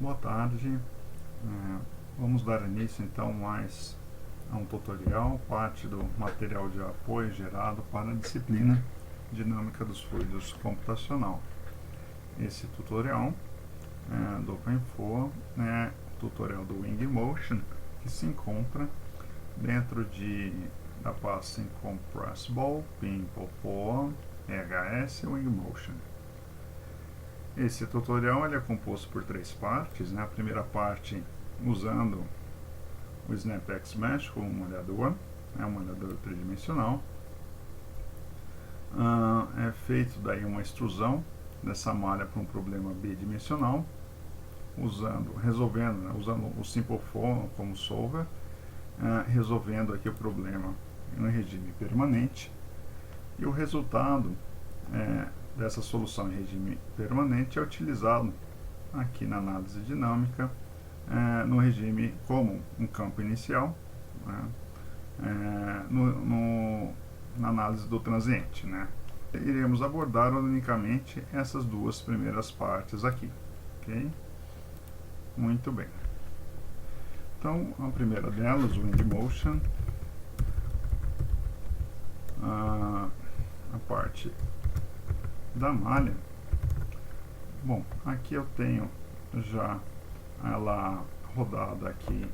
Boa tarde. Vamos dar início então mais a um tutorial, parte do material de apoio gerado para a disciplina Dinâmica dos Fluidos Computacional. Esse tutorial do OpenFlow é o tutorial do Wingmotion, que se encontra dentro da pasta Incompressible, PIN-POPO, EHS Wingmotion. Esse tutorial ele é composto por três partes, né? A primeira parte usando o SnapXMesh como um molhador, um molhador tridimensional. É feito daí uma extrusão dessa malha para um problema bidimensional, usando o SimpleFlow como solver, resolvendo aqui o problema em um regime permanente, e o resultado dessa solução em regime permanente é utilizado aqui na análise dinâmica no regime como um campo inicial, na análise do transiente, Iremos abordar unicamente essas duas primeiras partes aqui, ok? Muito bem. Então, a primeira delas, o Wingmotion, a parte da malha. Bom, aqui eu tenho já ela rodada aqui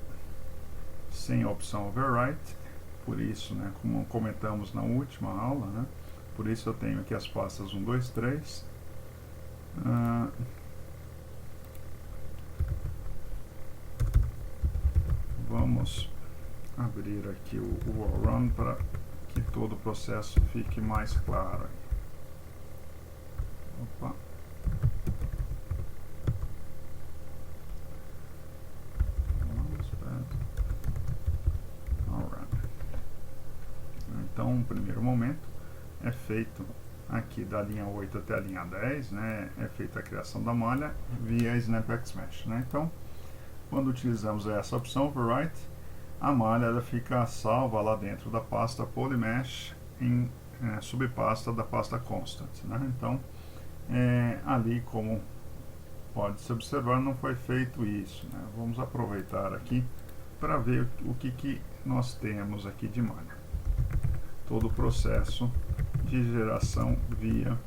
sem a opção overwrite, por isso, como comentamos na última aula, por isso eu tenho aqui as pastas 1, 2, 3. Vamos abrir aqui o Wallrun para que todo o processo fique mais claro. Opa. Então, no primeiro momento, é feito aqui da linha 8 até a linha 10, é feita a criação da malha via SnapXMesh. Então, quando utilizamos essa opção overwrite, a malha ela fica salva lá dentro da pasta polymesh em subpasta da pasta constant. Então, ali, como pode-se observar, não foi feito isso. Vamos aproveitar aqui para ver o que nós temos aqui de malha. Todo o processo de geração via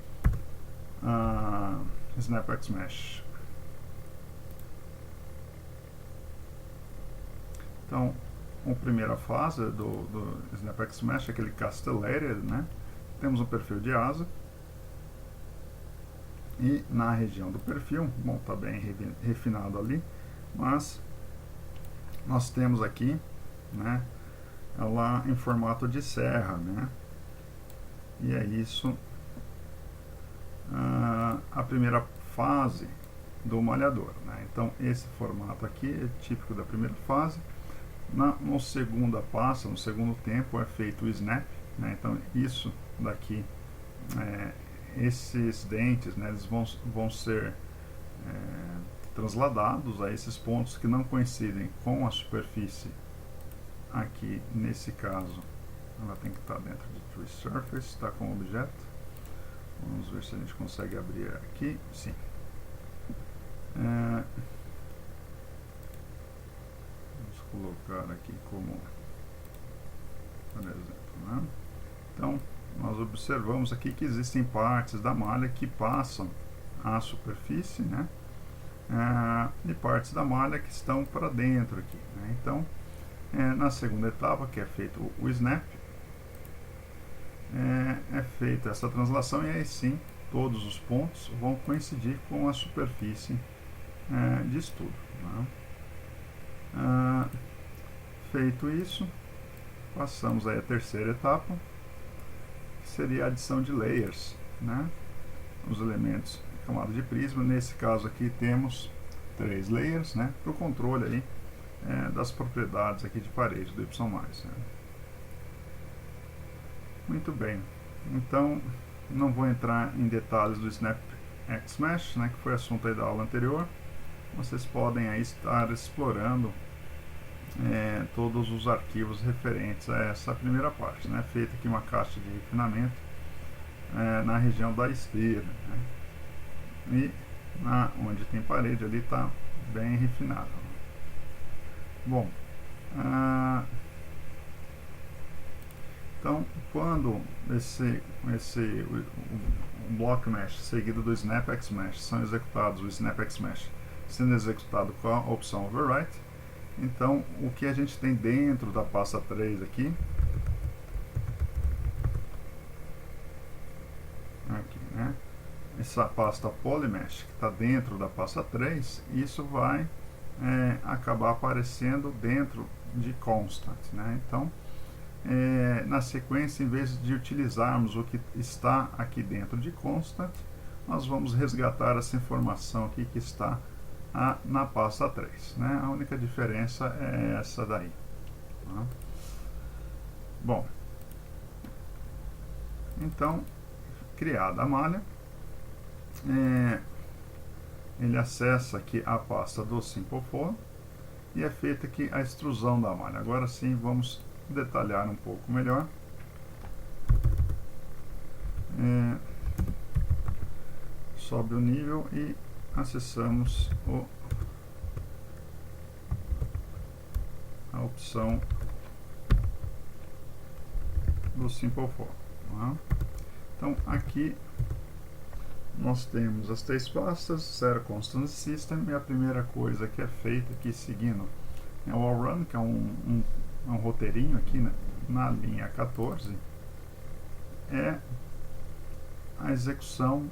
SnapXMesh. Então, a primeira fase do SnapXMesh é aquele castellated, Temos um perfil de asa. E na região do perfil, bom, está bem refinado ali, mas nós temos aqui, ela em formato de serra, e é isso a primeira fase do malhador, Então esse formato aqui é típico da primeira fase. No segunda pasta, no segundo tempo, é feito o snap, Então isso daqui, esses dentes, eles vão ser transladados a esses pontos que não coincidem com a superfície. Aqui, nesse caso, ela tem que estar dentro de Tree Surface, está com objeto. Vamos ver se a gente consegue abrir aqui. Sim. Vamos colocar aqui como, por exemplo, Então, nós observamos aqui que existem partes da malha que passam à superfície, e partes da malha que estão para dentro aqui, Então, na segunda etapa, que é feito o snap, é feita essa translação, e aí sim todos os pontos vão coincidir com a superfície de estudo. Feito isso, passamos aí a terceira etapa, que seria a adição de layers, os elementos de camada de prisma. Nesse caso aqui temos 3 layers, para o controle aí das propriedades aqui de parede do Y+. Muito bem, então não vou entrar em detalhes do SnapXMesh, que foi assunto aí da aula anterior. Vocês podem aí estar explorando todos os arquivos referentes a essa primeira parte, feita aqui uma caixa de refinamento na região da esteira, e onde tem parede ali está bem refinado. Bom, então quando o block mesh seguido do snap xmesh são executados, o snap xmesh sendo executado com a opção overwrite, então o que a gente tem dentro da pasta 3 aqui, né? Essa pasta polymesh que está dentro da pasta 3, isso vai acabar aparecendo dentro de constant, né? Então, na sequência, em vez de utilizarmos o que está aqui dentro de constant, nós vamos resgatar essa informação aqui que está na pasta 3, né? A única diferença é essa daí, tá? Bom, então, criada a malha, ele acessa aqui a pasta do Simple For e é feita aqui a extrusão da malha. Agora sim, vamos detalhar um pouco melhor. Sobe o nível e acessamos a opção do Simple For. Tá? Então aqui nós temos as 3 pastas, Zero Constant System, e a primeira coisa que é feita aqui seguindo é o all run, que é um roteirinho aqui, né, na linha 14, é a execução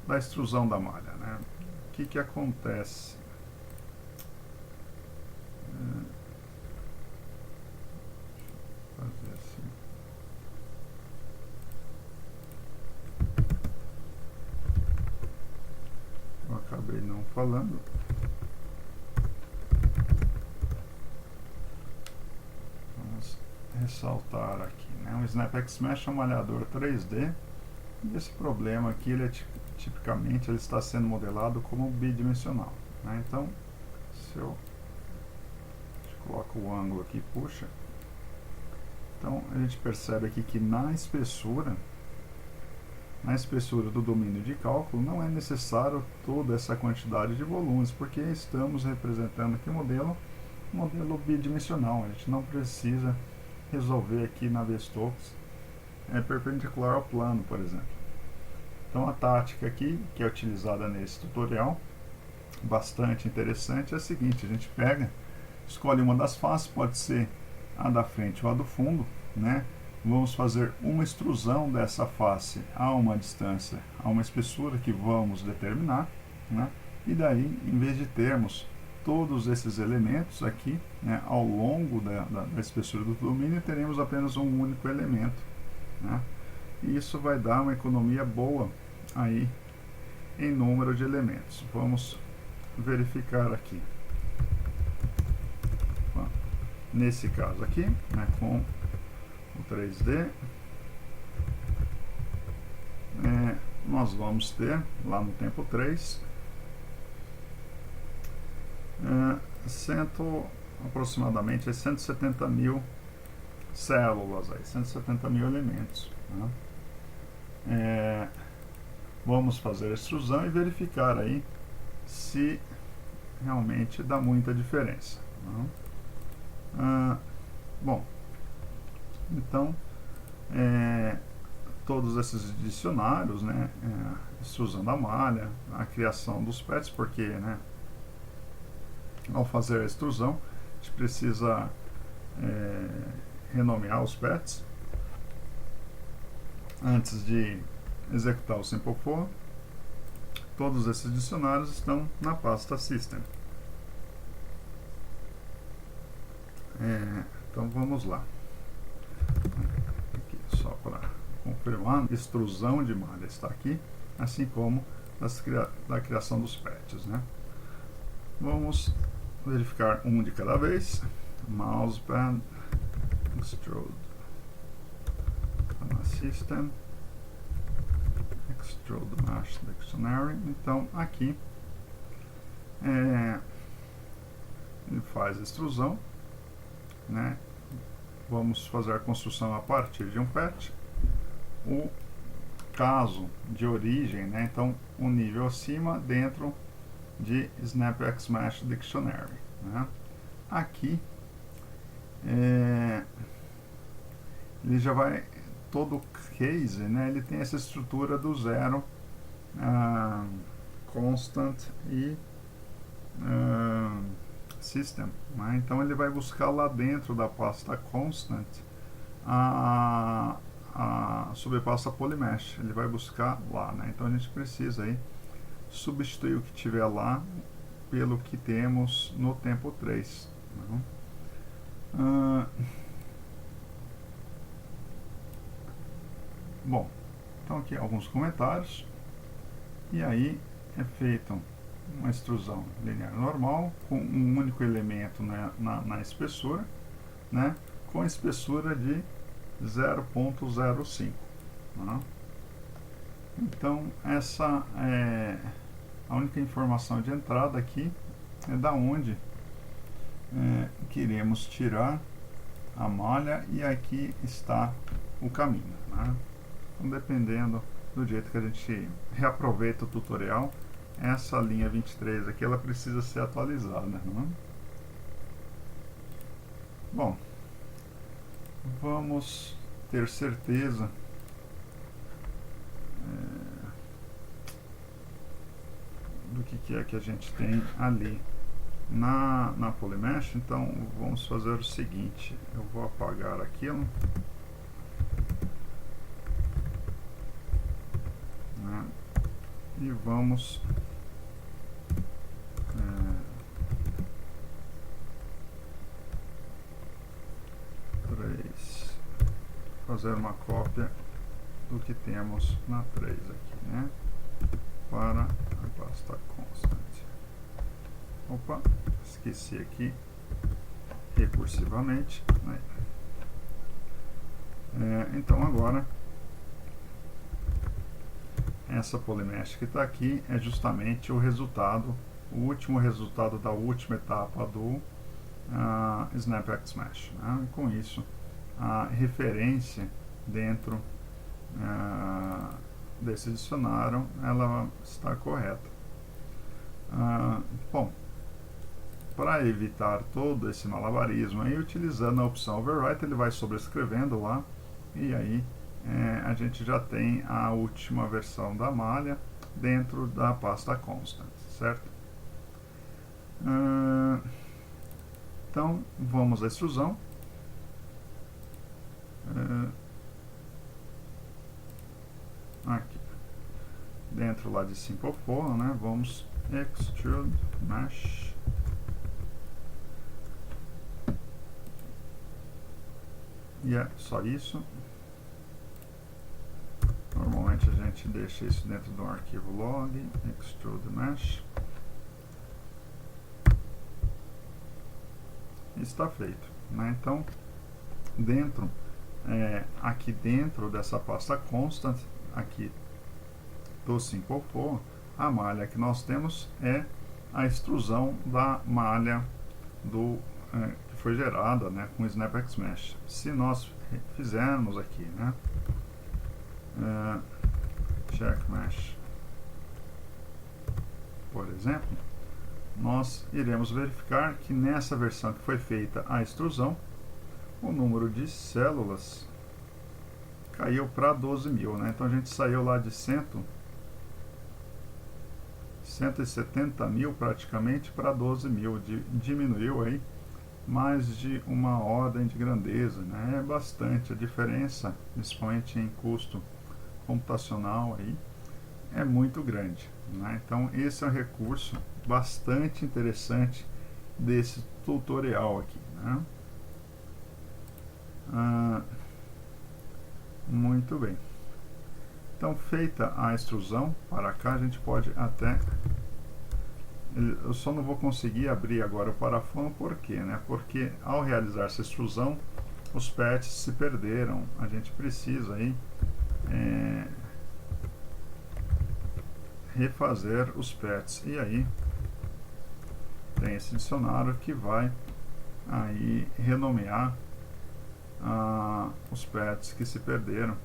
da extrusão da malha, né? O que acontece? Fazer assim. Eu acabei não falando. Vamos ressaltar aqui, né? O Snap Xmesh é um malhador 3D e esse problema aqui, ele tipicamente ele está sendo modelado como bidimensional, né? Então, se eu coloco o ângulo aqui e puxa, então a gente percebe aqui que na espessura do domínio de cálculo não é necessário toda essa quantidade de volumes, porque estamos representando aqui um modelo bidimensional. A gente não precisa resolver aqui na V-Stokes perpendicular ao plano, por exemplo. Então a tática aqui, que é utilizada nesse tutorial, bastante interessante, é a seguinte: a gente escolhe uma das faces, pode ser a da frente ou a do fundo, né? Vamos fazer uma extrusão dessa face a uma distância, a uma espessura que vamos determinar, né? E daí, em vez de termos todos esses elementos aqui, né, ao longo da espessura do domínio, teremos apenas um único elemento, né? E isso vai dar uma economia boa aí em número de elementos. Vamos verificar aqui. Bom, nesse caso aqui, né, com o 3D, nós vamos ter lá no tempo 3 aproximadamente 170 mil células, 170 mil elementos, né? Vamos fazer a extrusão e verificar aí se realmente dá muita diferença, né? Bom, então todos esses dicionários, né, extrusão da malha, a criação dos pets, porque, né, ao fazer a extrusão a gente precisa renomear os pets antes de executar o Simple For. Todos esses dicionários estão na pasta System. Então vamos lá. Aqui, só para confirmar, extrusão de malha está aqui, assim como da criação dos pets, né? Vamos verificar um de cada vez. Mousepad, extrude na System, extrude mesh dictionary. Então aqui ele faz a extrusão, né? Vamos fazer a construção a partir de um pet. O caso de origem, né? Então um nível acima dentro de SnapXMesh Dictionary, né? Aqui ele já vai, todo case, né, ele tem essa estrutura do zero, constant e system, né? Então ele vai buscar lá dentro da pasta constant a subpasta polymesh, ele vai buscar lá, né? Então a gente precisa aí substituir o que tiver lá pelo que temos no tempo 3, né? Bom, então aqui alguns comentários, e aí é feita uma extrusão linear normal com um único elemento na espessura, né, com espessura de 0.05, né? Então essa é a única informação de entrada aqui, é da onde queremos tirar a malha, e aqui está o caminho, né? Então, dependendo do jeito que a gente reaproveita o tutorial, essa linha 23 aqui, ela precisa ser atualizada, né? Bom, vamos ter certeza do que é que a gente tem ali na Polymesh. Então vamos fazer o seguinte, eu vou apagar aquilo, né, e vamos fazer uma cópia do que temos na 3 aqui, né, para a pasta constant. Opa, esqueci aqui recursivamente, né? Então agora essa polymesh que está aqui é justamente o resultado, o último resultado da última etapa do SnapXMesh, né? Com isso a referência dentro desse dicionário ela está correta. Bom, para evitar todo esse malabarismo, aí, utilizando a opção Overwrite, ele vai sobrescrevendo lá, e aí a gente já tem a última versão da malha dentro da pasta constant, certo? Então vamos à extrusão. Aqui dentro lá de Simple Follow, né, vamos Extrude Mesh, e é só isso. Normalmente a gente deixa isso dentro de um arquivo log, Extrude Mesh, e está feito, né? Então dentro aqui dentro dessa pasta constant aqui do Simple Follow, a malha que nós temos é a extrusão da malha que foi gerada, né, com o SnapXMesh. Se nós fizermos aqui, né, check mesh, por exemplo, nós iremos verificar que nessa versão que foi feita a extrusão, o número de células caiu para 12.000, né? Então a gente saiu lá de 170 mil praticamente para 12.000, diminuiu aí mais de uma ordem de grandeza, né? É bastante a diferença, principalmente em custo computacional aí, é muito grande, né? Então esse é um recurso bastante interessante desse tutorial aqui, né? Muito bem. Então, feita a extrusão para cá, a gente pode até... Eu só não vou conseguir abrir agora o parafuso, por quê, né? Porque ao realizar essa extrusão, os patches se perderam. A gente precisa aí refazer os patches. E aí tem esse dicionário que vai aí renomear os patches que se perderam